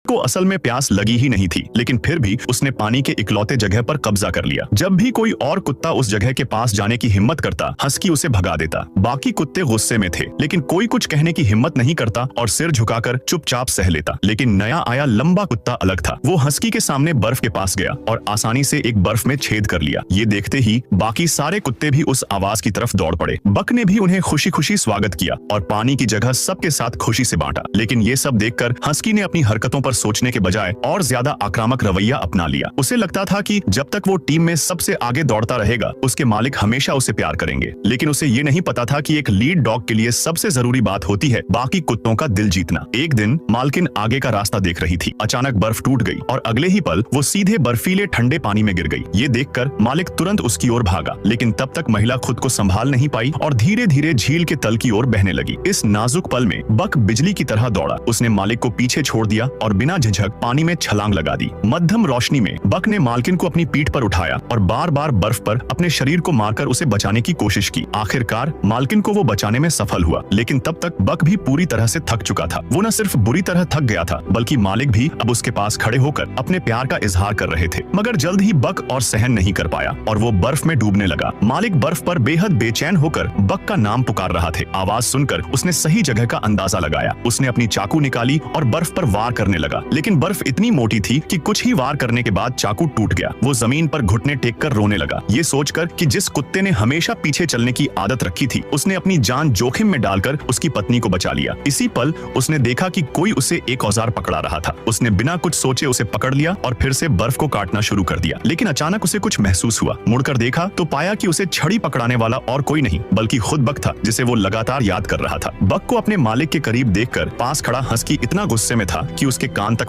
को असल में प्यास लगी ही नहीं थी, लेकिन फिर भी उसने पानी के इकलौते जगह पर कब्जा कर लिया। जब भी कोई और कुत्ता उस जगह के पास जाने की हिम्मत करता, हस्की उसे भगा देता। बाकी कुत्ते गुस्से में थे, लेकिन कोई कुछ कहने की हिम्मत नहीं करता और सिर झुकाकर चुपचाप सह लेता। लेकिन नया आया लंबा कुत्ता अलग था। वो हस्की के सामने बर्फ के पास गया और आसानी से एक बर्फ में छेद कर लिया। ये देखते ही बाकी सारे कुत्ते भी उस आवाज की तरफ दौड़ पड़े। बक ने भी उन्हें खुशी खुशी स्वागत किया और पानी की जगह सबके साथ खुशी से बांटा। लेकिन ये सब देखकर हस्की ने अपनी हरकतों पर सोचने के बजाय और ज्यादा आक्रामक रवैया अपना लिया। उसे लगता था कि जब तक वो टीम में सबसे आगे दौड़ता रहेगा, उसके मालिक हमेशा उसे प्यार करेंगे। लेकिन उसे ये नहीं पता था कि एक लीड डॉग के लिए सबसे जरूरी बात होती है बाकी कुत्तों का दिल जीतना। एक दिन मालकिन आगे का रास्ता देख रही थी। अचानक बर्फ टूट गई और अगले ही पल वो सीधे बर्फीले ठंडे पानी में गिर गई। ये देखकर मालिक तुरंत उसकी ओर भागा, लेकिन तब तक महिला खुद को संभाल नहीं पाई और धीरे धीरे झील के तल की ओर बहने लगी। इस नाजुक पल में बक बिजली की तरह दौड़ा। उसने मालिक को पीछे छोड़ दिया और बिना झिझक पानी में छलांग लगा दी। मध्यम रोशनी में बक ने मालकिन को अपनी पीठ पर उठाया और बार बार बर्फ पर अपने शरीर को मारकर उसे बचाने की कोशिश की। आखिरकार मालकिन को वो बचाने में सफल हुआ, लेकिन तब तक बक भी पूरी तरह से थक चुका था। वो न सिर्फ बुरी तरह थक गया था, बल्कि मालिक भी अब उसके पास खड़े होकर अपने प्यार का इजहार कर रहे थे। मगर जल्द ही बक और सहन नहीं कर पाया और वो बर्फ में डूबने लगा। मालिक बर्फ पर बेहद बेचैन होकर बक का नाम पुकार रहा थे। आवाज सुनकर उसने सही जगह का अंदाजा लगाया। उसने अपनी चाकू निकाली और बर्फ पर वार करने लगा, लेकिन बर्फ इतनी मोटी थी कि कुछ ही वार करने के बाद चाकू टूट गया। वो जमीन पर घुटने टेक कर रोने लगा, ये सोचकर कि जिस कुत्ते ने हमेशा पीछे चलने की आदत रखी थी, उसने अपनी जान जोखिम में डालकर उसकी पत्नी को बचा लिया। इसी पल उसने देखा कि कोई उसे एक औजार पकड़ा रहा था। उसने बिना कुछ सोचे उसे पकड़ लिया और फिर से बर्फ को काटना शुरू कर दिया। लेकिन अचानक उसे कुछ महसूस हुआ। मुड़कर देखा तो पाया कि उसे छड़ी पकड़ाने वाला और कोई नहीं बल्कि खुद बक था, जिसे वो लगातार याद कर रहा था। बक को अपने मालिक के करीब देखकर पास खड़ा हस्की इतना गुस्से में था कि उसके कान तक